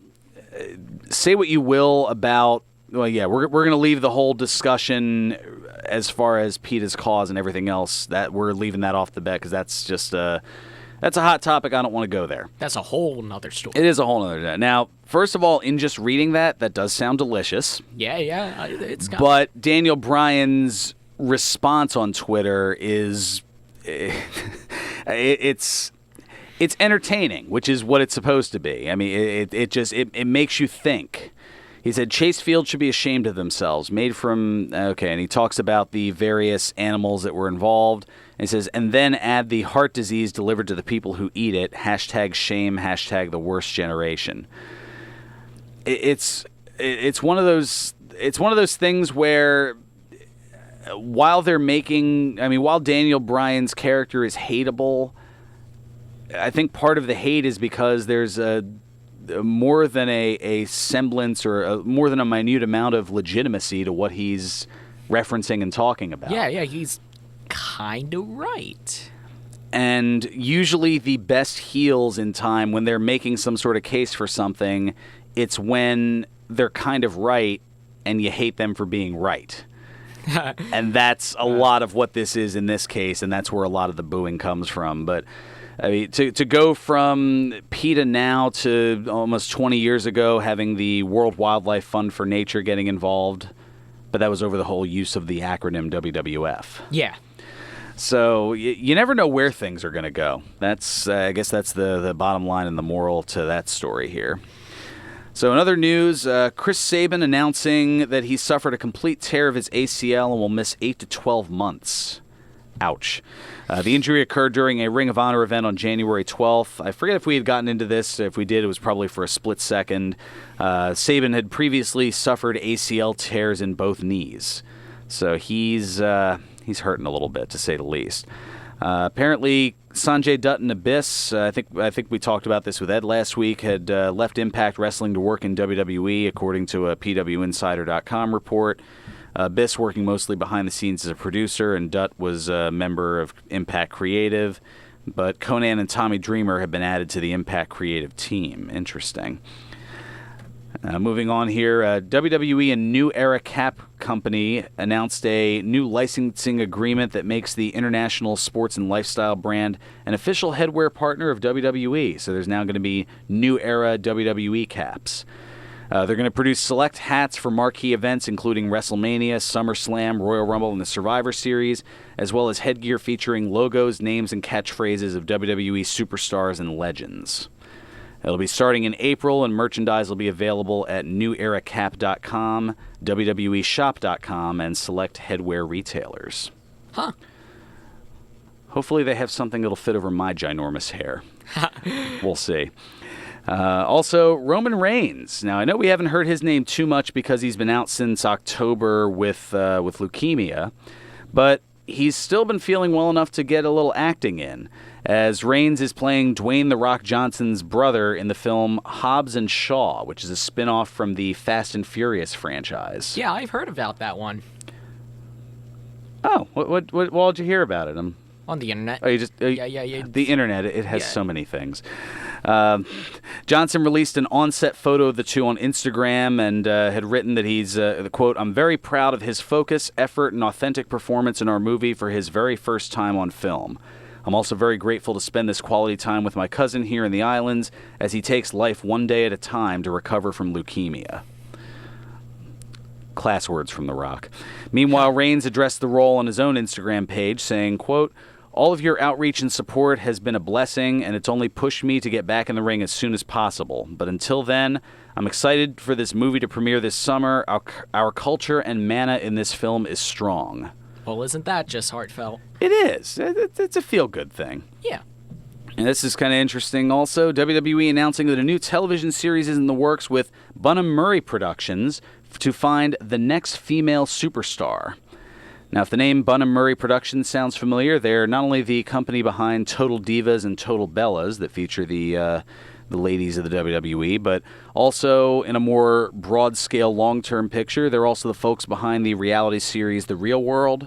say what you will about, we're going to leave the whole discussion as far as PETA's cause and everything else. That we're leaving that off the bet because that's just that's a hot topic. I don't want to go there. That's a whole nother story. It is a whole nother. Now, first of all, in just reading that does sound delicious. Yeah, it's got. But Daniel Bryan's response on Twitter is. It's entertaining, which is what it's supposed to be. I mean, it makes you think. He said, Chase Field should be ashamed of themselves. Made from, and he talks about the various animals that were involved. And he says, and then add the heart disease delivered to the people who eat it. #shame, #the worst generation. It's one of those things where while Daniel Bryan's character is hateable, I think part of the hate is because there's more than a semblance or more than a minute amount of legitimacy to what he's referencing and talking about. Yeah, he's kind of right. And usually the best heels in time, when they're making some sort of case for something, it's when they're kind of right and you hate them for being right. And that's a lot of what this is in this case, and that's where a lot of the booing comes from. But I mean, to go from PETA now to almost 20 years ago having the World Wildlife Fund for Nature getting involved, but that was over the whole use of the acronym WWF. Yeah. So you never know where things are going to go. That's I guess that's the bottom line and the moral to that story here. So in other news, Chris Sabin announcing that he suffered a complete tear of his ACL and will miss 8 to 12 months Ouch. The injury occurred during a Ring of Honor event on January 12th. I forget if we had gotten into this. If we did, it was probably for a split second. Sabin had previously suffered ACL tears in both knees. So he's hurting a little bit, to say the least. Apparently, Sanjay Dutt and Abyss, I think we talked about this with Ed last week, had left Impact Wrestling to work in WWE, according to a PWInsider.com report. Abyss working mostly behind the scenes as a producer, and Dutt was a member of Impact Creative. But Conan and Tommy Dreamer have been added to the Impact Creative team. Interesting. Moving on here, WWE and New Era Cap Company announced a new licensing agreement that makes the international sports and lifestyle brand an official headwear partner of WWE. So there's now going to be New Era WWE caps. They're going to produce select hats for marquee events including WrestleMania, SummerSlam, Royal Rumble, and the Survivor Series, as well as headgear featuring logos, names, and catchphrases of WWE superstars and legends. It'll be starting in April, and merchandise will be available at neweracap.com, WWEshop.com, and select headwear retailers. Huh. Hopefully they have something that'll fit over my ginormous hair. We'll see. Also, Roman Reigns. Now, I know we haven't heard his name too much because he's been out since October with leukemia, but he's still been feeling well enough to get a little acting in, as Reigns is playing Dwayne "The Rock" Johnson's brother in the film Hobbs and Shaw, which is a spin-off from the Fast and Furious franchise. Yeah, I've heard about that one. Oh, what did you hear about it? On the internet. Oh, you just yeah. The internet, it has so many things. Johnson released an on-set photo of the two on Instagram and had written that he's, quote, "I'm very proud of his focus, effort, and authentic performance in our movie for his very first time on film. I'm also very grateful to spend this quality time with my cousin here in the islands as he takes life one day at a time to recover from leukemia." Class words from The Rock. Meanwhile, Reigns addressed the role on his own Instagram page, saying, quote, "All of your outreach and support has been a blessing, and it's only pushed me to get back in the ring as soon as possible. But until then, I'm excited for this movie to premiere this summer. Our culture and mana in this film is strong." Well, isn't that just heartfelt? It is. It's a feel-good thing. Yeah. And this is kind of interesting also. WWE announcing that a new television series is in the works with Bunham Murray Productions to find the next female superstar. Now, if the name Bunham Murray Productions sounds familiar, they're not only the company behind Total Divas and Total Bellas that feature the ladies of the WWE, but also in a more broad-scale long-term picture, they're also the folks behind the reality series The Real World,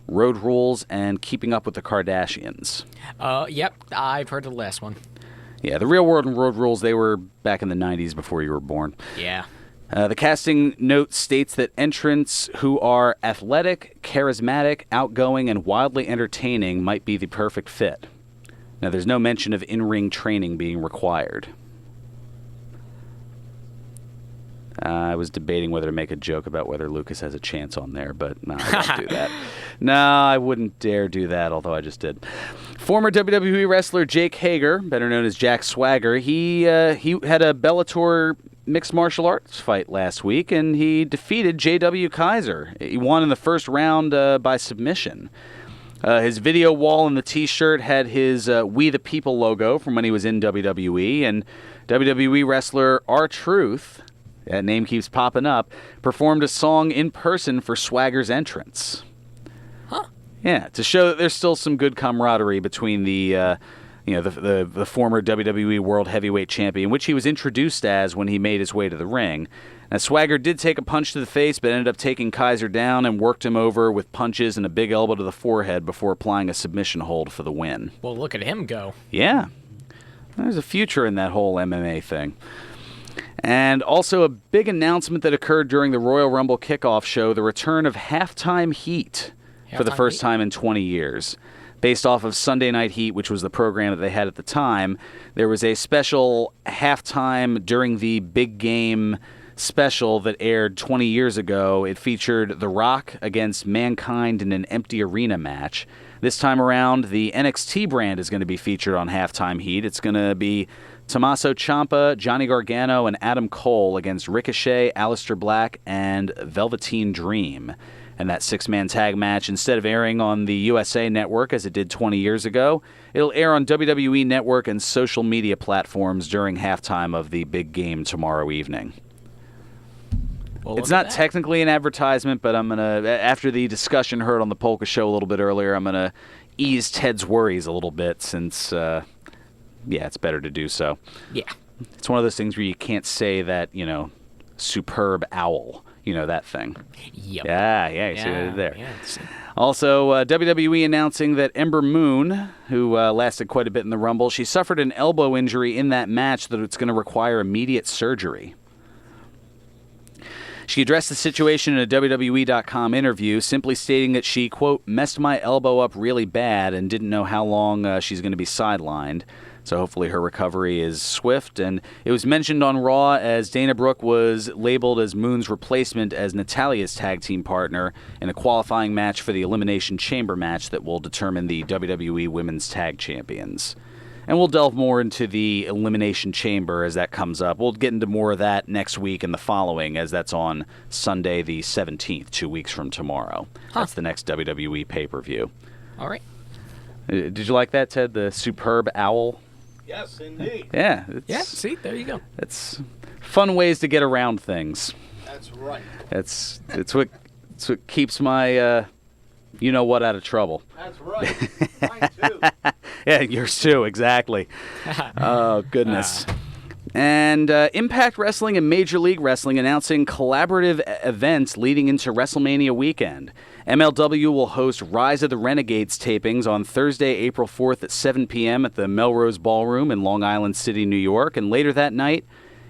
Road Rules, and Keeping Up with the Kardashians. Yep, I've heard of the last one. Yeah, The Real World and Road Rules, they were back in the 90s before you were born. Yeah. The casting note states that entrants who are athletic, charismatic, outgoing, and wildly entertaining might be the perfect fit. Now, there's no mention of in-ring training being required. I was debating whether to make a joke about whether Lucas has a chance on there, but no, I won't do that. No, I wouldn't dare do that, although I just did. Former WWE wrestler Jake Hager, better known as Jack Swagger, he had a Bellator mixed martial arts fight last week, and he defeated J.W. Kaiser. He won in the first round by submission. His video wall in the T-shirt had his We the People logo from when he was in WWE, and WWE wrestler R-Truth, that name keeps popping up, performed a song in person for Swagger's entrance. Huh. Yeah, to show that there's still some good camaraderie between the former WWE World Heavyweight Champion, which he was introduced as when he made his way to the ring. Now, Swagger did take a punch to the face, but ended up taking Kaiser down and worked him over with punches and a big elbow to the forehead before applying a submission hold for the win. Well, look at him go. Yeah. There's a future in that whole MMA thing. And also a big announcement that occurred during the Royal Rumble kickoff show, the return of Halftime Heat for the first time in 20 years. Based off of Sunday Night Heat, which was the program that they had at the time, there was a special halftime during the big game special that aired 20 years ago. It featured The Rock against Mankind in an empty arena match. This time around, the NXT brand is going to be featured on Halftime Heat. It's going to be Tommaso Ciampa, Johnny Gargano, and Adam Cole against Ricochet, Aleister Black, and Velveteen Dream. And that 6-man tag match, instead of airing on the USA Network as it did 20 years ago, it'll air on WWE Network and social media platforms during halftime of the big game tomorrow evening. Well, it's not technically an advertisement, but I'm going to, after the discussion heard on the Polka Show a little bit earlier, I'm going to ease Ted's worries a little bit since, it's better to do so. Yeah. It's one of those things where you can't say that, superb owl, that thing. Yep. Yeah, you see what I did there. Yeah, Also, WWE announcing that Ember Moon, who lasted quite a bit in the Rumble, she suffered an elbow injury in that match that it's going to require immediate surgery. She addressed the situation in a WWE.com interview, simply stating that she, quote, messed my elbow up really bad and didn't know how long she's going to be sidelined. So hopefully her recovery is swift. And it was mentioned on Raw as Dana Brooke was labeled as Moon's replacement as Natalia's tag team partner in a qualifying match for the Elimination Chamber match that will determine the WWE Women's Tag Champions. And we'll delve more into the Elimination Chamber as that comes up. We'll get into more of that next week and the following, as that's on Sunday the 17th, 2 weeks from tomorrow. That's the next WWE pay-per-view. All right. Did you like that, Ted? The superb owl? Yes, indeed. Yeah. See, there you go. It's fun ways to get around things. That's right. It's what keeps my you-know-what out of trouble. That's right. Mine too. Yeah, yours too, exactly. Oh, goodness. And Impact Wrestling and Major League Wrestling announcing collaborative events leading into WrestleMania weekend. MLW will host Rise of the Renegades tapings on Thursday, April 4th at 7 p.m. at the Melrose Ballroom in Long Island City, New York. And later that night,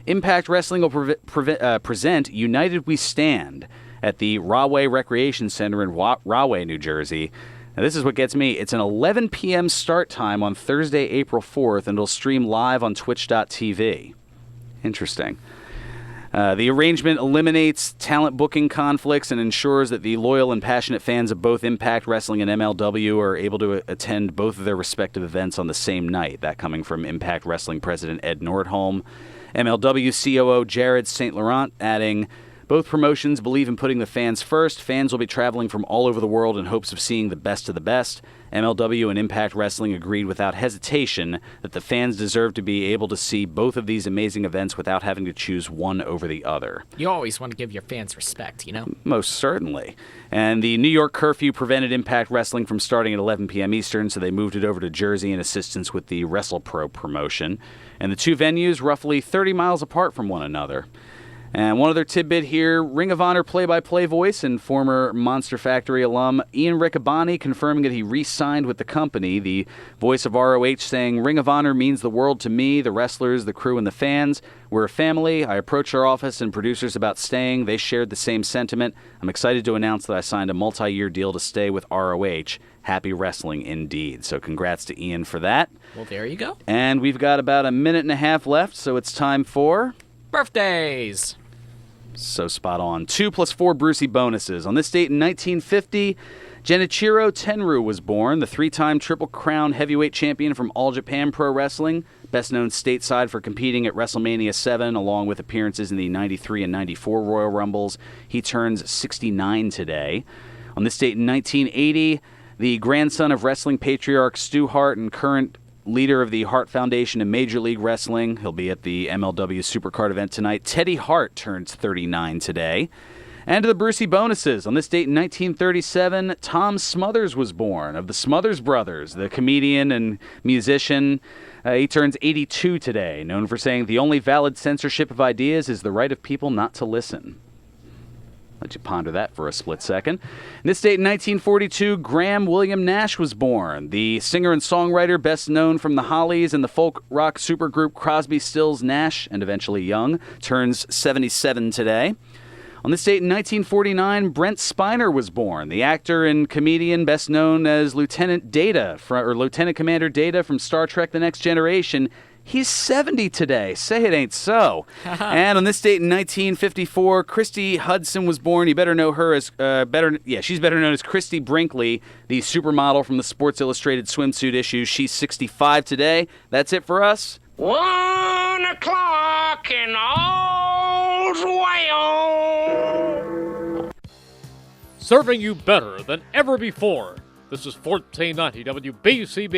Impact Wrestling will present United We Stand at the Rahway Recreation Center in Rahway, New Jersey. Now, this is what gets me. It's an 11 p.m. start time on Thursday, April 4th, and it'll stream live on twitch.tv. Interesting. The arrangement eliminates talent booking conflicts and ensures that the loyal and passionate fans of both Impact Wrestling and MLW are able to attend both of their respective events on the same night. That coming from Impact Wrestling President Ed Nordholm. MLW COO Jared St. Laurent adding, both promotions believe in putting the fans first. Fans will be traveling from all over the world in hopes of seeing the best of the best. MLW and Impact Wrestling agreed without hesitation that the fans deserve to be able to see both of these amazing events without having to choose one over the other. You always want to give your fans respect, you know? Most certainly. And the New York curfew prevented Impact Wrestling from starting at 11 p.m. Eastern, so they moved it over to Jersey in assistance with the WrestlePro promotion. And the two venues roughly 30 miles apart from one another. And one other tidbit here, Ring of Honor play-by-play voice and former Monster Factory alum Ian Riccaboni confirming that he re-signed with the company. The voice of ROH saying, Ring of Honor means the world to me, the wrestlers, the crew, and the fans. We're a family. I approached our office and producers about staying. They shared the same sentiment. I'm excited to announce that I signed a multi-year deal to stay with ROH. Happy wrestling indeed. So congrats to Ian for that. Well, there you go. And we've got about a minute and a half left, so it's time for... birthdays. So spot on. 2 + 4 Brucey bonuses. On this date in 1950, Genichiro Tenryu was born, the 3-time Triple Crown heavyweight champion from All Japan Pro Wrestling, best known stateside for competing at WrestleMania 7, along with appearances in the 93 and 94 Royal Rumbles. He turns 69 today. On this date in 1980, the grandson of wrestling patriarch Stu Hart and current leader of the Hart Foundation in Major League Wrestling. He'll be at the MLW Supercard event tonight. Teddy Hart turns 39 today. And to the Brucey bonuses. On this date in 1937, Tom Smothers was born, of the Smothers Brothers, the comedian and musician. He turns 82 today, known for saying the only valid censorship of ideas is the right of people not to listen. Let you ponder that for a split second. In this date in 1942, Graham William Nash was born. The singer and songwriter best known from the Hollies and the folk rock supergroup Crosby, Stills, Nash, and eventually Young, turns 77 today. On this date in 1949, Brent Spiner was born. The actor and comedian best known as Lieutenant Commander Data from Star Trek The Next Generation. He's 70 today. Say it ain't so. And on this date in 1954, Christy Hudson was born. You better know her as she's better known as Christy Brinkley, the supermodel from the Sports Illustrated swimsuit issue. She's 65 today. That's it for us. 1 o'clock in All's Well. serving you better than ever before. This is 1490 WBCB.